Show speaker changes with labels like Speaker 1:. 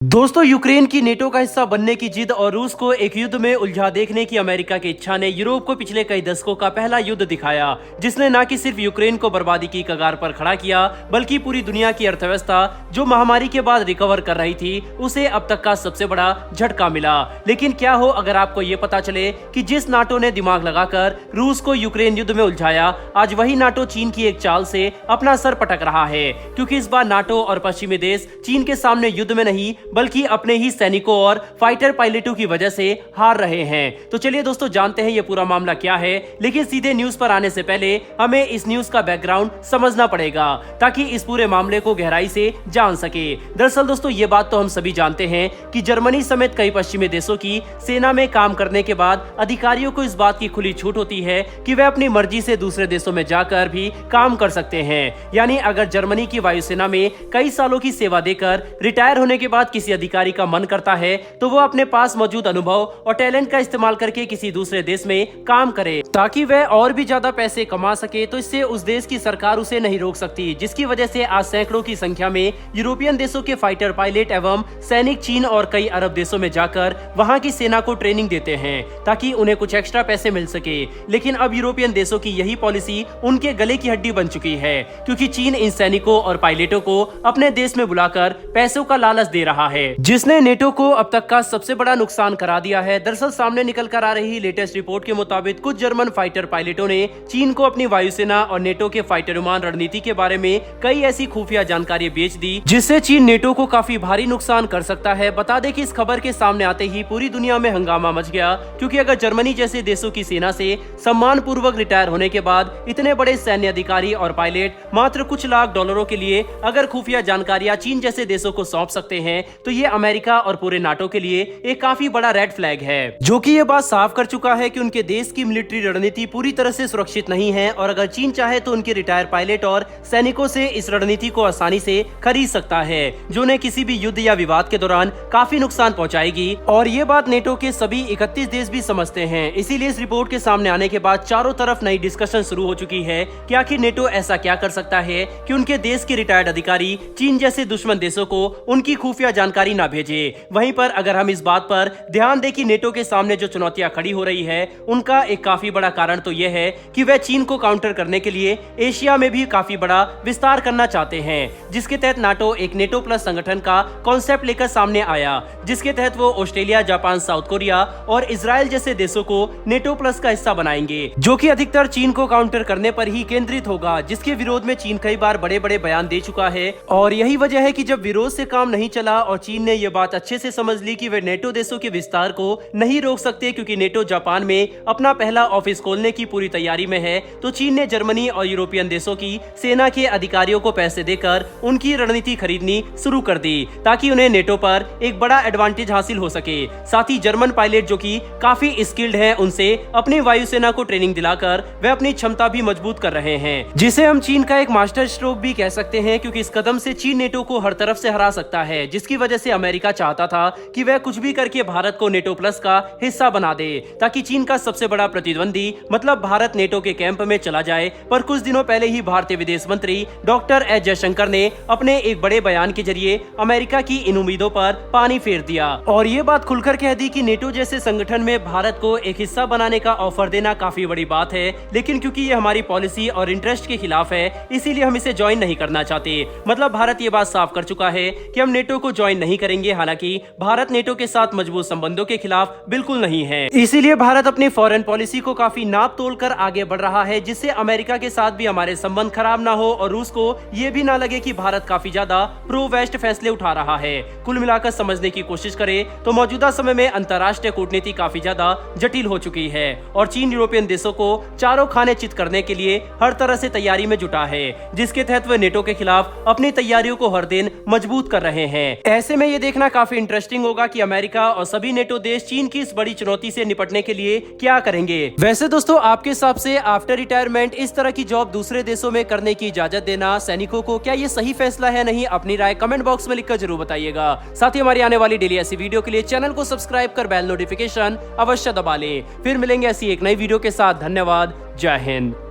Speaker 1: दोस्तों, यूक्रेन की नेटो का हिस्सा बनने की जिद और रूस को एक युद्ध में उलझा देखने की अमेरिका की इच्छा ने यूरोप को पिछले कई दशकों का पहला युद्ध दिखाया, जिसने न कि सिर्फ यूक्रेन को बर्बादी की कगार पर खड़ा किया, बल्कि पूरी दुनिया की अर्थव्यवस्था जो महामारी के बाद रिकवर कर रही थी, उसे अब तक का सबसे बड़ा झटका मिला। लेकिन क्या हो अगर आपको ये पता चले कि जिस नाटो ने दिमाग लगाकर रूस को यूक्रेन युद्ध में उलझाया, आज वही नाटो चीन की एक चाल से अपना सर पटक रहा है, क्योंकि इस बार नाटो और पश्चिमी देश चीन के सामने युद्ध में नहीं बल्कि अपने ही सैनिकों और फाइटर पायलटों की वजह से हार रहे हैं। तो चलिए दोस्तों, जानते हैं ये पूरा मामला क्या है। लेकिन सीधे न्यूज पर आने से पहले हमें इस न्यूज का बैकग्राउंड समझना पड़ेगा, ताकि इस पूरे मामले को गहराई से जान सके। दरअसल दोस्तों, ये बात तो हम सभी जानते हैं कि जर्मनी समेत कई पश्चिमी देशों की सेना में काम करने के बाद अधिकारियों को इस बात की खुली छूट होती है कि वे अपनी मर्जी से दूसरे देशों में जाकर भी काम कर सकते हैं। यानी अगर जर्मनी की वायुसेना में कई सालों की सेवा देकर रिटायर होने के बाद किसी अधिकारी का मन करता है, तो वो अपने पास मौजूद अनुभव और टैलेंट का इस्तेमाल करके किसी दूसरे देश में काम करे, ताकि वह और भी ज्यादा पैसे कमा सके। तो इससे उस देश की सरकार उसे नहीं रोक सकती, जिसकी वजह से आज सैकड़ों की संख्या में यूरोपियन देशों के फाइटर पायलट एवं सैनिक चीन और कई अरब देशों में जाकर वहां की सेना को ट्रेनिंग देते हैं, ताकि उन्हें कुछ एक्स्ट्रा पैसे मिल सके। लेकिन अब यूरोपियन देशों की यही पॉलिसी उनके गले की हड्डी बन चुकी है, क्योंकि चीन इन सैनिकों और पायलटों को अपने देश में बुलाकर पैसों का लालच दे रहा है, जिसने नेटो को अब तक का सबसे बड़ा नुकसान करा दिया है। दरअसल सामने निकल कर आ रही लेटेस्ट रिपोर्ट के मुताबिक कुछ जर्मन फाइटर पायलटों ने चीन को अपनी वायुसेना और नेटो के फाइटर विमान रणनीति के बारे में कई ऐसी खुफिया जानकारी बेच दी, जिससे चीन नेटो को काफी भारी नुकसान कर सकता है। बता दें कि इस खबर के सामने आते ही पूरी दुनिया में हंगामा मच गया, क्योंकि अगर जर्मनी जैसे देशों की सेना से सम्मान पूर्वक रिटायर होने के बाद इतने बड़े सैन्य अधिकारी और पायलट मात्र कुछ लाख डॉलरों के लिए अगर खुफिया जानकारियां चीन जैसे देशों को सौंप सकते हैं, तो ये अमेरिका और पूरे नाटो के लिए एक काफी बड़ा रेड फ्लैग है, जो कि ये बात साफ कर चुका है कि उनके देश की मिलिट्री रणनीति पूरी तरह से सुरक्षित नहीं है, और अगर चीन चाहे तो उनके रिटायर पायलट और सैनिकों से इस रणनीति को आसानी से खरीद सकता है, जो उन्हें किसी भी युद्ध या विवाद के दौरान काफी नुकसान पहुंचाएगी। और ये बात नेटो के सभी 31 देश भी समझते हैं। इसीलिए इस रिपोर्ट के सामने आने के बाद चारों तरफ नई डिस्कशन शुरू हो चुकी है कि आखिर नेटो ऐसा क्या कर सकता है कि उनके देश के रिटायर्ड अधिकारी चीन जैसे दुश्मन देशों को उनकी खुफिया जानकारी न भेजे। वहीं पर अगर हम इस बात पर ध्यान दें कि नेटो के सामने जो चुनौतियां खड़ी हो रही है, उनका एक काफी बड़ा कारण तो यह है कि वह चीन को काउंटर करने के लिए एशिया में भी काफी बड़ा विस्तार करना चाहते हैं, जिसके तहत नाटो एक नेटो प्लस संगठन का कॉन्सेप्ट लेकर सामने आया, जिसके तहत वो ऑस्ट्रेलिया, जापान, साउथ कोरिया और इजराइल जैसे देशों को नेटो प्लस का हिस्सा बनाएंगे, जो कि अधिकतर चीन को काउंटर करने पर ही केंद्रित होगा, जिसके विरोध में चीन कई बार बड़े बड़े बयान दे चुका है। और यही वजह है कि जब विरोध से काम नहीं चला और चीन ने यह बात अच्छे से समझ ली कि वे नेटो देशों के विस्तार को नहीं रोक सकते, क्योंकि नेटो जापान में अपना पहला ऑफिस खोलने की पूरी तैयारी में है, तो चीन ने जर्मनी और यूरोपियन देशों की सेना के अधिकारियों को पैसे देकर उनकी रणनीति खरीदनी शुरू कर दी, ताकि उन्हें नेटो पर एक बड़ा एडवांटेज हासिल हो सके। साथ ही जर्मन पायलट जो कि काफी स्किल्ड हैं, उनसे अपनी वायुसेना को ट्रेनिंग दिलाकर वे अपनी क्षमता भी मजबूत कर रहे हैं, जिसे हम चीन का एक मास्टर स्ट्रोक भी कह सकते हैं, क्योंकि इस कदम से चीन नेटो को हर तरफ से हरा सकता है, जिसकी वजह से अमेरिका चाहता था कि वह कुछ भी करके भारत को नेटो प्लस का हिस्सा बना दे, ताकि चीन का सबसे बड़ा प्रतिद्वंदी मतलब भारत नेटो के कैंप में चला जाए। पर कुछ दिनों पहले ही भारतीय विदेश मंत्री डॉक्टर एस जयशंकर ने अपने एक बड़े बयान के जरिए अमेरिका की इन उम्मीदों पर पानी फेर दिया, और ये बात खुलकर कह दी कि नेटो जैसे संगठन में भारत को एक हिस्सा बनाने का ऑफर देना काफी बड़ी बात है, लेकिन क्योंकि ये हमारी पॉलिसी और इंटरेस्ट के खिलाफ है, इसीलिए हम इसे ज्वाइन नहीं करना चाहते। मतलब भारत ये बात साफ कर चुका है कि हम नेटो को ज्वाइन नहीं करेंगे। हालांकि भारत नेटो के साथ मजबूत संबंधों के खिलाफ बिल्कुल नहीं है, इसीलिए भारत अपनी फॉरेन पॉलिसी को काफी नाप तोल कर आगे बढ़ रहा है, जिससे अमेरिका के साथ भी हमारे संबंध खराब ना हो और रूस को ये भी ना लगे कि भारत काफी ज्यादा प्रो वेस्ट फैसले उठा रहा है। कुल मिलाकर समझने की कोशिश करें तो मौजूदा समय में अंतर्राष्ट्रीय कूटनीति काफी ज्यादा जटिल हो चुकी है, और चीन यूरोपियन देशों को चारों खाने चित करने के लिए हर तरह से तैयारी में जुटा है, जिसके तहत वे नेटो के खिलाफ अपनी तैयारियों को हर दिन मजबूत कर रहे हैं। ऐसे में ये देखना काफी इंटरेस्टिंग होगा कि अमेरिका और सभी नेटो देश चीन की इस बड़ी चुनौती से निपटने के लिए क्या करेंगे। वैसे दोस्तों, आपके हिसाब से आफ्टर रिटायरमेंट इस तरह की जॉब दूसरे देशों में करने की इजाजत देना सैनिकों को, क्या ये सही फैसला है? नहीं, अपनी राय कमेंट बॉक्स में लिखकर जरूर बताइएगा। साथ ही हमारी आने वाली डेली ऐसी वीडियो के लिए चैनल को सब्सक्राइब कर बेल नोटिफिकेशन अवश्य दबा लें। फिर मिलेंगे ऐसी एक नई वीडियो के साथ। धन्यवाद। जय हिंद।